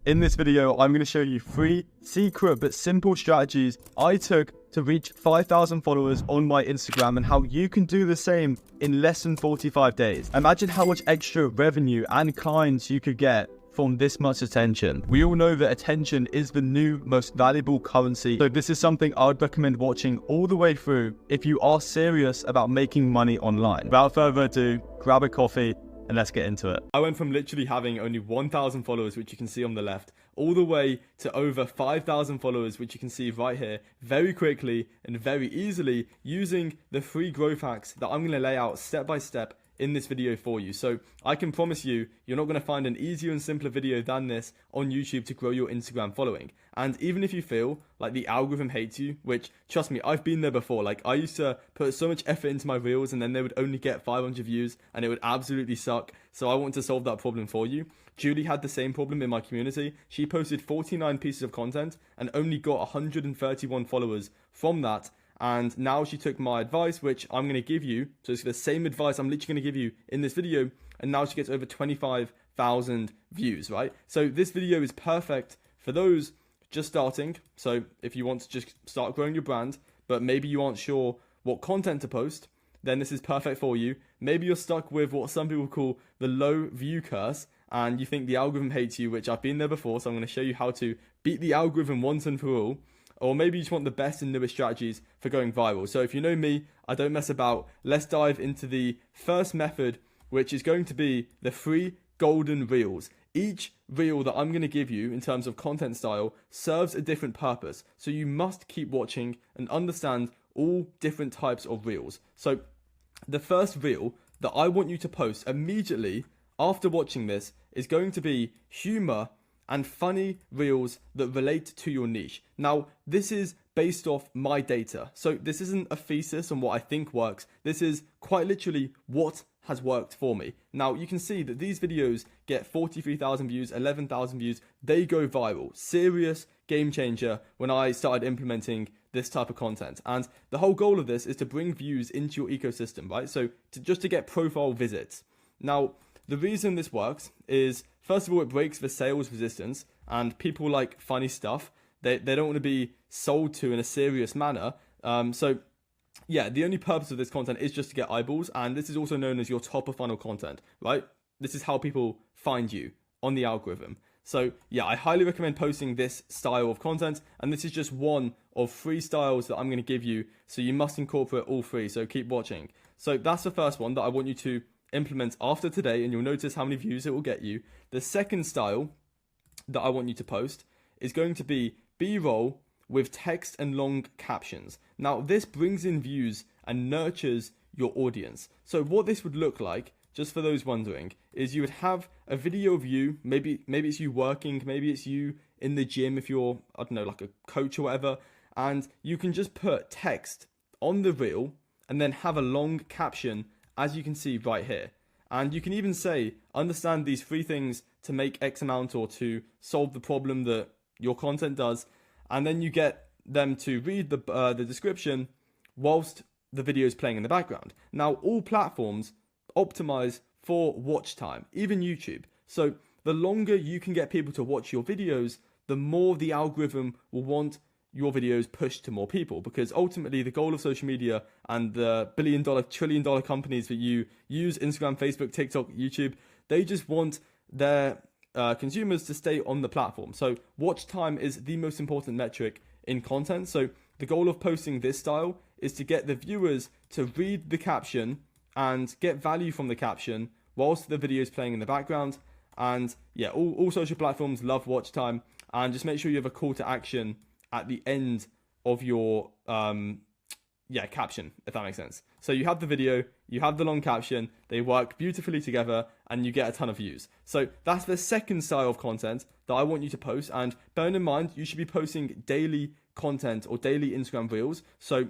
In this video, I'm going to show you 3 secret but simple strategies I took to reach 5,000 followers on my Instagram and how you can do the same in less than 45 days. Imagine how much extra revenue and clients you could get from this much attention. We all know that attention is the new most valuable currency, so this is something I'd recommend watching all the way through if you are serious about making money online. Without further ado, grab a coffee and let's get into it. I went from literally having only 1,000 followers, which you can see on the left, all the way to over 5,000 followers, which you can see right here, very quickly and very easily using the 3 growth hacks that I'm going to lay out step by step in this video for you. So I can promise you, you're not going to find an easier and simpler video than this on YouTube to grow your Instagram following. And even if you feel like the algorithm hates you, which, trust me, I've been there before. Like, I used to put so much effort into my reels and then they would only get 500 views and it would absolutely suck. So I want to solve that problem for you. Julie had the same problem in my community. She posted 49 pieces of content and only got 131 followers from that. And now she took my advice, which I'm going to give you. So it's the same advice I'm literally going to give you in this video. And now she gets over 25,000 views, right? So this video is perfect for those just starting. So if you want to just start growing your brand, but maybe you aren't sure what content to post, then this is perfect for you. Maybe you're stuck with what some people call the low view curse, and you think the algorithm hates you, which I've been there before. So I'm going to show you how to beat the algorithm once and for all. Or maybe you just want the best and newest strategies for going viral. So if you know me, I don't mess about. Let's dive into the first method, which is going to be the 3 golden reels. Each reel that I'm going to give you in terms of content style serves a different purpose. So you must keep watching and understand all different types of reels. So the first reel that I want you to post immediately after watching this is going to be humor and funny reels that relate to your niche. Now, this is based off my data. So this isn't a thesis on what I think works. This is quite literally what has worked for me. Now, you can see that these videos get 43,000 views, 11,000 views. They go viral. Serious game changer when I started implementing this type of content. And the whole goal of this is to bring views into your ecosystem, right? So just to get profile visits. Now, the reason this works is, first of all, it breaks the sales resistance, and people like funny stuff. They don't want to be sold to in a serious manner. So yeah, the only purpose of this content is just to get eyeballs, and this is also known as your top of funnel content, right? This is how people find you on the algorithm. So yeah, I highly recommend posting this style of content, and this is just one of 3 styles that I'm going to give you. So you must incorporate all 3. So keep watching. So that's the first one that I want you to implement after today, and you'll notice how many views it will get you. The second style that I want you to post is going to be B-roll with text and long captions. Now, this brings in views and nurtures your audience. So what this would look like, just for those wondering, is you would have a video of you, maybe it's you working, maybe it's you in the gym if you're, I don't know, like a coach or whatever, and you can just put text on the reel and then have a long caption, as you can see right here. And you can even say, understand these 3 things to make X amount or to solve the problem that your content does. And then you get them to read the description whilst the video is playing in the background. Now, all platforms optimize for watch time, even YouTube. So the longer you can get people to watch your videos, the more the algorithm will want your videos pushed to more people, because ultimately the goal of social media and the billion-dollar, trillion-dollar companies that you use, Instagram, Facebook, TikTok, YouTube, they just want their consumers to stay on the platform. So watch time is the most important metric in content. So the goal of posting this style is to get the viewers to read the caption and get value from the caption whilst the video is playing in the background. And yeah, all social platforms love watch time, and just make sure you have a call to action at the end of your caption, if that makes sense. So you have the video, you have the long caption, they work beautifully together, and you get a ton of views. So that's the second style of content that I want you to post. And bearing in mind, you should be posting daily content or daily Instagram reels. So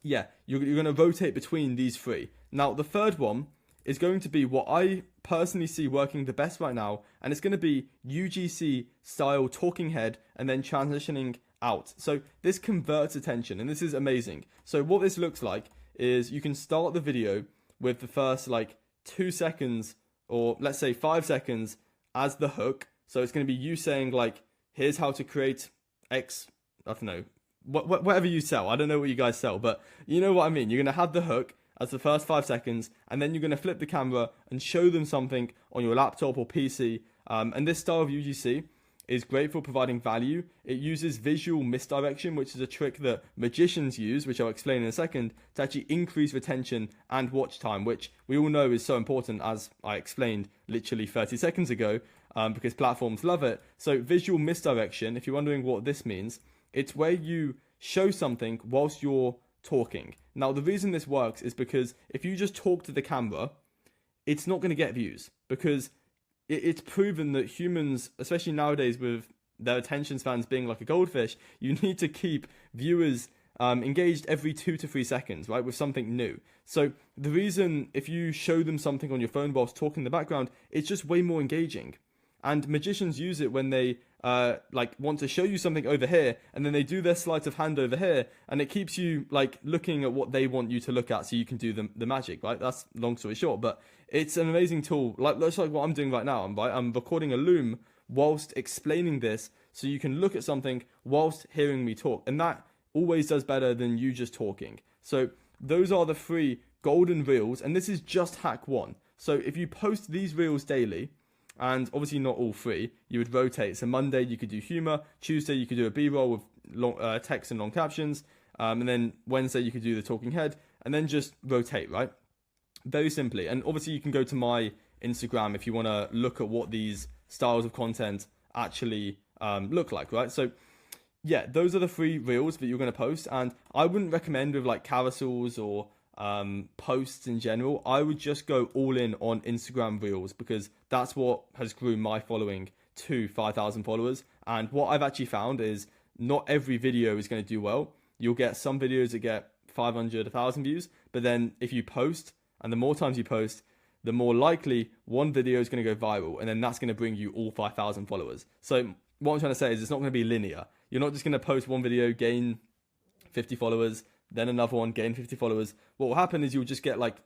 yeah, you're going to rotate between these 3. Now, the third one is going to be what I personally see working the best right now, and it's going to be UGC style talking head and then transitioning out. So this converts attention, and this is amazing. So what this looks like is you can start the video with the first like 2 seconds, or let's say 5 seconds as the hook, So it's going to be you saying like, here's how to create X, I don't know, whatever you sell. I don't know what you guys sell, but you know what I mean. You're going to have the hook as the first 5 seconds, and then you're going to flip the camera and show them something on your laptop or PC. And this style of UGC is great for providing value. It uses visual misdirection, which is a trick that magicians use, which I'll explain in a second, to actually increase retention and watch time, which we all know is so important, as I explained literally 30 seconds ago, because platforms love it. So visual misdirection, if you're wondering what this means, it's where you show something whilst you're talking. Now, the reason this works is because if you just talk to the camera, it's not going to get views, because it's proven that humans, especially nowadays with their attention spans being like a goldfish, you need to keep viewers engaged every 2 to 3 seconds, right, with something new. So the reason, if you show them something on your phone whilst talking in the background, it's just way more engaging. And magicians use it when they like want to show you something over here, and then they do their sleight of hand over here, and it keeps you like looking at what they want you to look at, so you can do the magic, right? That's long story short, but it's an amazing tool. Like that's like what I'm doing right now. I'm recording a loom whilst explaining this, so you can look at something whilst hearing me talk, and that always does better than you just talking. So those are the 3 golden reels, and this is just hack 1. So if you post these reels daily, and obviously not all 3, you would rotate. So Monday you could do humor, Tuesday you could do a B-roll with long text and long captions, and then Wednesday you could do the talking head, and then just rotate, right? Very simply. And obviously you can go to my Instagram if you want to look at what these styles of content actually look like, right? So yeah, those are the 3 reels that you're going to post, and I wouldn't recommend with like carousels or posts in general. I would just go all in on Instagram reels, because that's what has grew my following to 5,000 followers. And what I've actually found is not every video is going to do well. You'll get some videos that get 500, 1,000 views, but then if you post, and the more times you post, the more likely one video is going to go viral, and then that's going to bring you all 5,000 followers. So what I'm trying to say is it's not going to be linear. You're not just going to post one video, gain 50 followers, then another one, gain 50 followers. What will happen is you'll just get like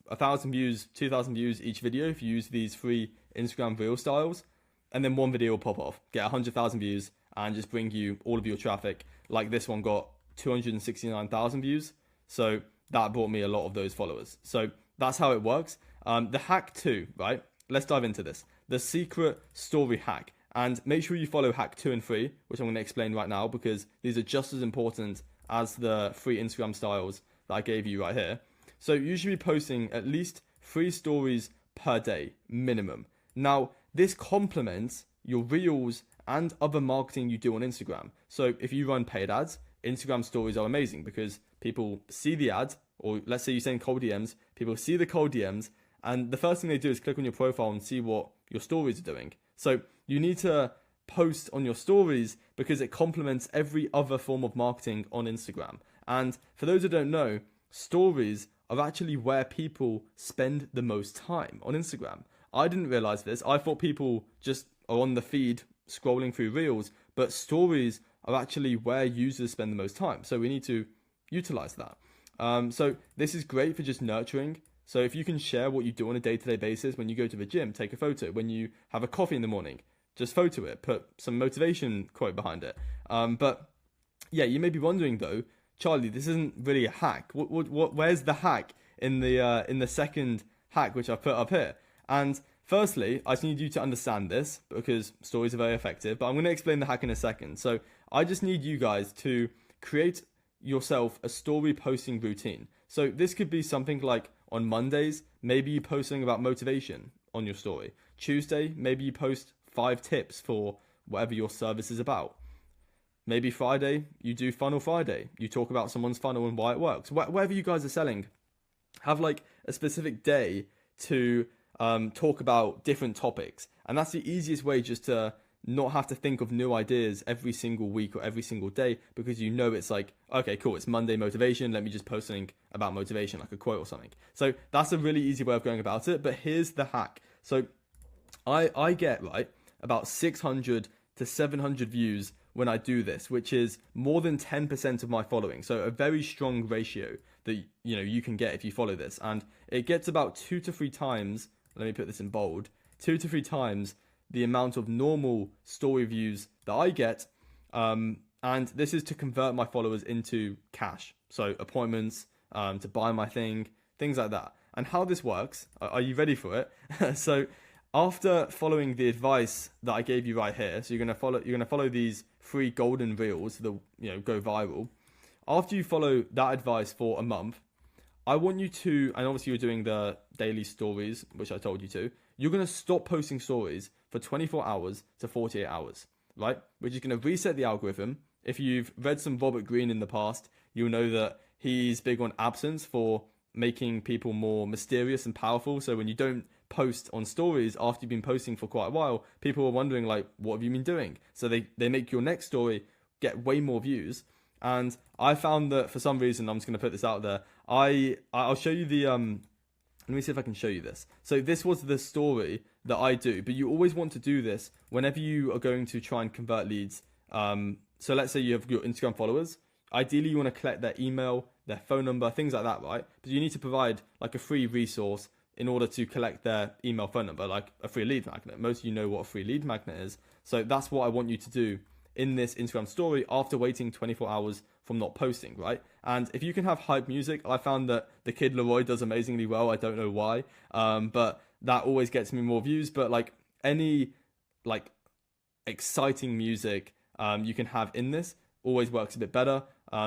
1,000 views, 2,000 views each video if you use these 3 Instagram reel styles, and then one video will pop off, get 100,000 views, and just bring you all of your traffic. Like this one got 269,000 views, so that brought me a lot of those followers. So that's how it works. The hack 2, right? Let's dive into this. The secret story hack. And make sure you follow hack 2 and 3, which I'm going to explain right now, because these are just as important as the 3 Instagram styles that I gave you right here. So you should be posting at least 3 stories per day, minimum. Now, this complements your reels and other marketing you do on Instagram. So if you run paid ads, Instagram stories are amazing, because people see the ad, or let's say you send cold DMs, people see the cold DMs, and the first thing they do is click on your profile and see what your stories are doing. So you need to post on your stories, because it complements every other form of marketing on Instagram. And for those who don't know, stories are actually where people spend the most time on Instagram. I didn't realize this. I thought people just are on the feed scrolling through reels, but stories are actually where users spend the most time. So we need to utilize that. So this is great for just nurturing. So if you can share what you do on a day-to-day basis, when you go to the gym, take a photo. When you have a coffee in the morning, just photo it, put some motivation quote behind it. But yeah, you may be wondering though, Charlie, this isn't really a hack. Where's the hack in the second hack, which I put up here? And firstly, I just need you to understand this, because stories are very effective, but I'm going to explain the hack in a second. So I just need you guys to create yourself a story posting routine. So this could be something like on Mondays, maybe you post something about motivation on your story. Tuesday, maybe you post 5 tips for whatever your service is about. Maybe Friday, you do Funnel Friday. You talk about someone's funnel and why it works. Whatever you guys are selling, have like a specific day to talk about different topics. And that's the easiest way, just to not have to think of new ideas every single week or every single day, because you know it's like, okay, cool, it's Monday motivation, let me just post something about motivation, like a quote or something. So that's a really easy way of going about it. But here's the hack. So I get, right, about 600 to 700 views when I do this, which is more than 10% of my following. So a very strong ratio that you can get if you follow this. And it gets about 2 to 3 times, let me put this in bold, 2 to 3 times the amount of normal story views that I get. And this is to convert my followers into cash. So appointments, to buy my thing, things like that. And how this works, are you ready for it? So after following the advice that I gave you right here, so you're gonna follow these 3 golden reels that go viral. After you follow that advice for a month, I want you to, and obviously you're doing the daily stories, which I told you to, you're gonna stop posting stories for 24 hours to 48 hours, right? Which is gonna reset the algorithm. If you've read some Robert Greene in the past, you'll know that he's big on absence for making people more mysterious and powerful. So when you don't post on stories after you've been posting for quite a while, people are wondering like, what have you been doing? So they make your next story get way more views. And I found that for some reason, I'm just going to put this out there. I'll show you the, let me see if I can show you this. So this was the story that I do, but you always want to do this whenever you are going to try and convert leads. So let's say you have your Instagram followers. Ideally, you want to collect their email, their phone number, things like that, right? But you need to provide like a free resource in order to collect their email, phone number, like a free lead magnet. Most of you know what a free lead magnet is. So that's what I want you to do in this Instagram story after waiting 24 hours from not posting, right? And if you can have hype music, I found that the Kid Leroy does amazingly well. I don't know why, but that always gets me more views. But like any like exciting music you can have in this always works a bit better,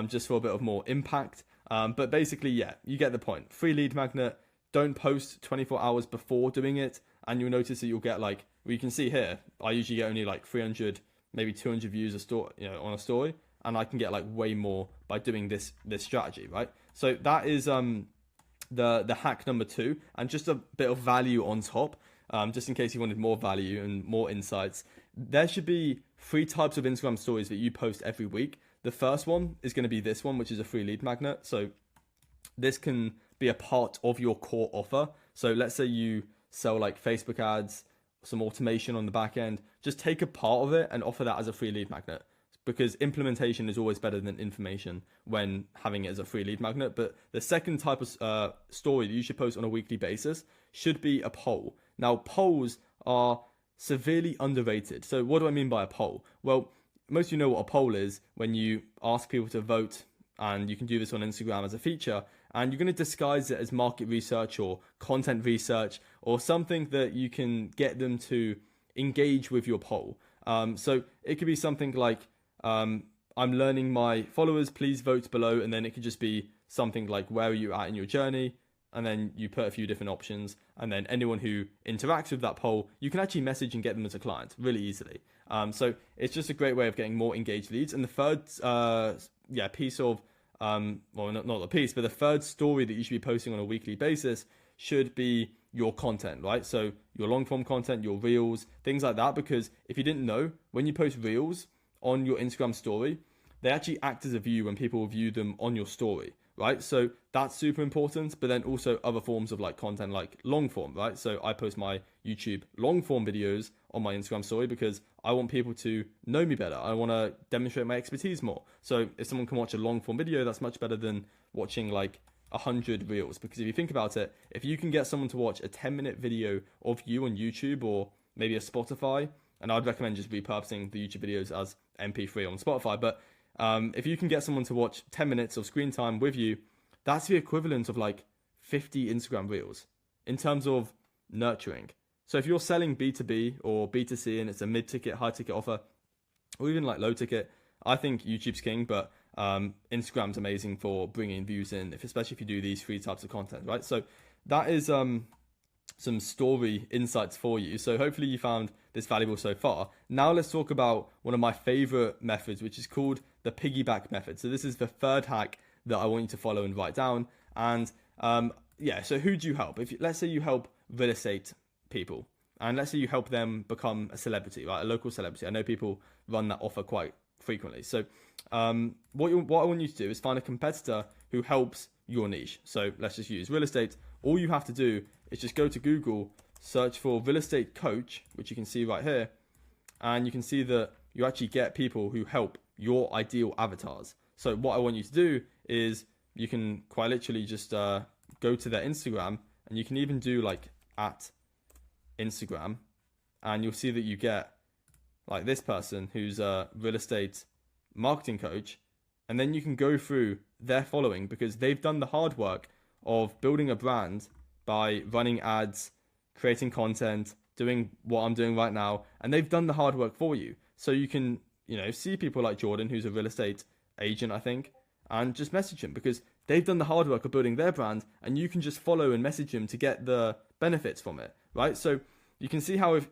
just for a bit of more impact. But basically, yeah, you get the point. Free lead magnet. Don't post 24 hours before doing it, and you'll notice that you'll get like, well, you can see here, I usually get only like 300, maybe 200 views on a story, and I can get like way more by doing this strategy, right? So that is the hack number 2, and just a bit of value on top, just in case you wanted more value and more insights. There should be 3 types of Instagram stories that you post every week. The first one is going to be this one, which is a free lead magnet. So this can be a part of your core offer. So let's say you sell like Facebook ads, some automation on the back end. Just take a part of it and offer that as a free lead magnet, because implementation is always better than information when having it as a free lead magnet. But the second type of story that you should post on a weekly basis should be a poll. Now, polls are severely underrated. So what do I mean by a poll? Well, most of you know what a poll is, when you ask people to vote, and you can do this on Instagram as a feature, and you're going to disguise it as market research or content research or something that you can get them to engage with your poll. So it could be something like, I'm learning my followers, please vote below. And then it could just be something like, where are you at in your journey? And then you put a few different options. And then anyone who interacts with that poll, you can actually message and get them as a client really easily. So it's just a great way of getting more engaged leads. And the third piece of, well, not the piece, but the third story that you should be posting on a weekly basis should be your content, right? So your long form content, your reels, things like that. Because if you didn't know, when you post reels on your Instagram story, they actually act as a view when people view them on your story, right? So that's super important. But then also other forms of like content, like long form, right? So I post my YouTube long form videos on my Instagram story because I want people to know me better. I want to demonstrate my expertise more. So if someone can watch a long form video, that's much better than watching like 100 reels. Because if you think about it, if you can get someone to watch a 10-minute video of you on YouTube or maybe a Spotify, and I'd recommend just repurposing the YouTube videos as MP3 on Spotify, but if you can get someone to watch 10 minutes of screen time with you, that's the equivalent of like 50 Instagram reels in terms of nurturing. So if you're selling B2B or B2C and it's a mid-ticket, high-ticket offer, or even like low-ticket, I think YouTube's king, but Instagram's amazing for bringing views in, especially if you do these 3 types of content, right? So that is some story insights for you. So hopefully you found this valuable so far. Now let's talk about one of my favorite methods, which is called the piggyback method. So this is the third hack that I want you to follow and write down. And so who do you help? Let's say you help real estate people, and let's say you help them become a celebrity, right? A local celebrity. I know people run that offer quite frequently. So what I want you to do is find a competitor who helps your niche. So let's just use real estate. All you have to do is just go to Google, search for real estate coach, which you can see right here, and you can see that you actually get people who help your ideal avatars. So what I want you to do is you can quite literally just go to their Instagram, and you can even do like at Instagram, and you'll see that you get like this person who's a real estate marketing coach, and then you can go through their following because they've done the hard work of building a brand by running ads, creating content, doing what I'm doing right now, and they've done the hard work for you. So you can, see people like Jordan, who's a real estate agent, I think, and just message him because they've done the hard work of building their brand, and you can just follow and message him to get the benefits from it, right? So you can see how if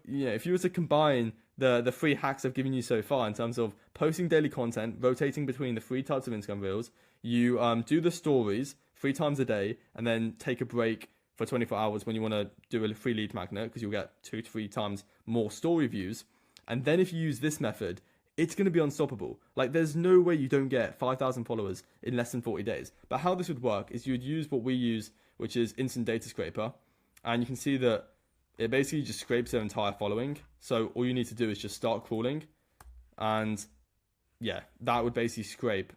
you were to combine the free hacks I've given you so far in terms of posting daily content, rotating between the 3 types of Instagram reels, you do the stories 3 times a day, and then take a break for 24 hours when you want to do a free lead magnet because you'll get 2 to 3 times more story views. And then if you use this method, it's going to be unstoppable. Like, there's no way you don't get 5,000 followers in less than 40 days. But how this would work is you would use what we use, which is Instant Data Scraper. And you can see that it basically just scrapes their entire following. So all you need to do is just start crawling. And yeah, that would basically scrape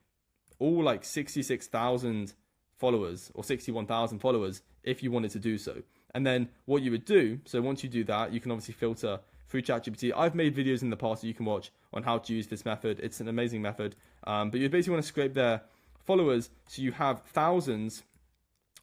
all like 66,000 followers or 61,000 followers if you wanted to do so. And then what you would do, so once you do that, you can obviously filter through ChatGPT. I've made videos in the past that you can watch on how to use this method. It's an amazing method. But you basically want to scrape their followers so you have thousands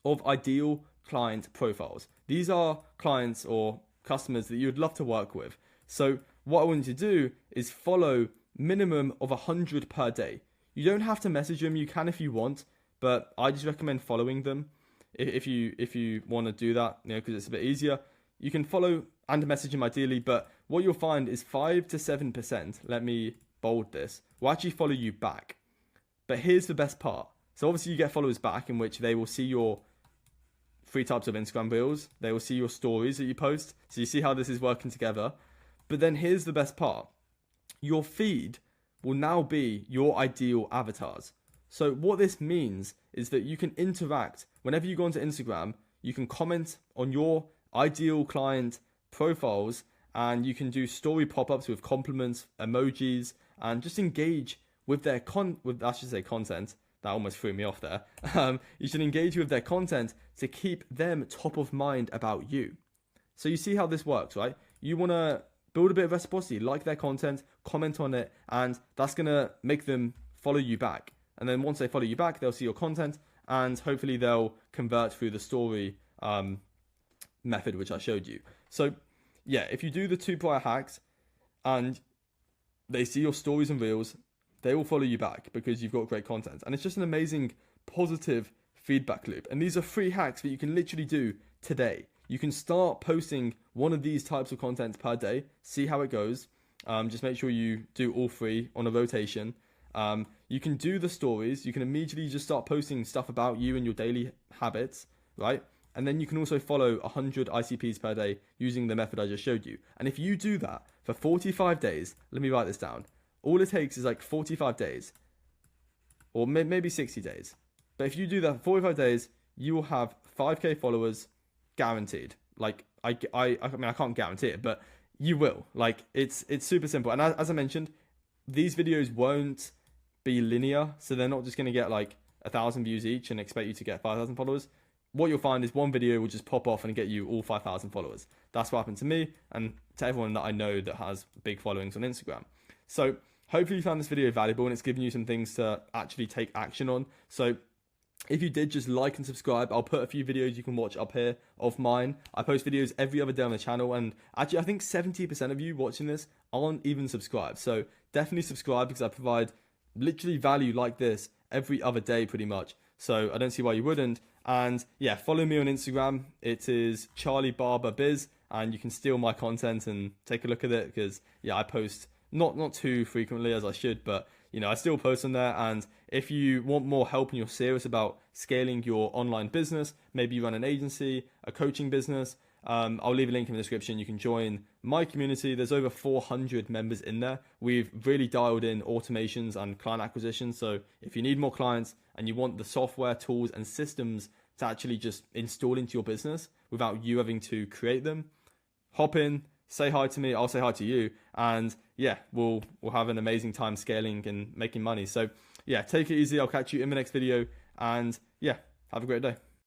of ideal client profiles. These are clients or customers that you would love to work with. So what I want you to do is follow minimum of 100 per day. You don't have to message them. You can if you want, but I just recommend following them if you want to do that, because it's a bit easier. You can follow and message them ideally, but what you'll find is 5 to 7%, let me bold this, will actually follow you back. But here's the best part. So obviously you get followers back in which they will see your 3 types of Instagram reels. They will see your stories that you post. So you see how this is working together. But then here's the best part. Your feed will now be your ideal avatars. So what this means is that you can interact. Whenever you go onto Instagram, you can comment on your ideal client profiles, and you can do story pop-ups with compliments, emojis, and just engage with their content. That almost threw me off there. You should engage with their content to keep them top of mind about you. So you see how this works, right? You want to build a bit of reciprocity, like their content, comment on it, and that's going to make them follow you back. And then once they follow you back, they'll see your content, and hopefully they'll convert through the story method, which I showed you. So yeah, if you do the 2 prior hacks and they see your stories and reels, they will follow you back because you've got great content. And it's just an amazing positive feedback loop. And these are free hacks that you can literally do today. You can start posting one of these types of content per day, see how it goes. Just make sure you do all 3 on a rotation. You can do the stories. You can immediately just start posting stuff about you and your daily habits, right? And then you can also follow 100 ICPs per day using the method I just showed you. And if you do that for 45 days, let me write this down. All it takes is like 45 days or maybe 60 days. But if you do that for 45 days, you will have 5K followers guaranteed. Like I mean, I can't guarantee it, but you will. Like it's super simple. And as I mentioned, these videos won't be linear. So they're not just going to get like 1,000 views each and expect you to get 5,000 followers. What you'll find is one video will just pop off and get you all 5,000 followers. That's what happened to me and to everyone that I know that has big followings on Instagram. So hopefully you found this video valuable and it's given you some things to actually take action on. So if you did, just like and subscribe. I'll put a few videos you can watch up here of mine. I post videos every other day on the channel, and actually I think 70% of you watching this aren't even subscribed. So definitely subscribe because I provide literally value like this every other day pretty much. So I don't see why you wouldn't. And yeah, follow me on Instagram. It is Charlie Barber Biz, and you can steal my content and take a look at it because yeah, I post not too frequently as I should, but I still post on there. And if you want more help and you're serious about scaling your online business, maybe you run an agency, a coaching business, I'll leave a link in the description. You can join my community. There's over 400 members in there. We've really dialed in automations and client acquisition. So if you need more clients and you want the software, tools, and systems to actually just install into your business without you having to create them, hop in, say hi to me, I'll say hi to you, and yeah, we'll have an amazing time scaling and making money. So yeah, take it easy. I'll catch you in the next video, and yeah, have a great day.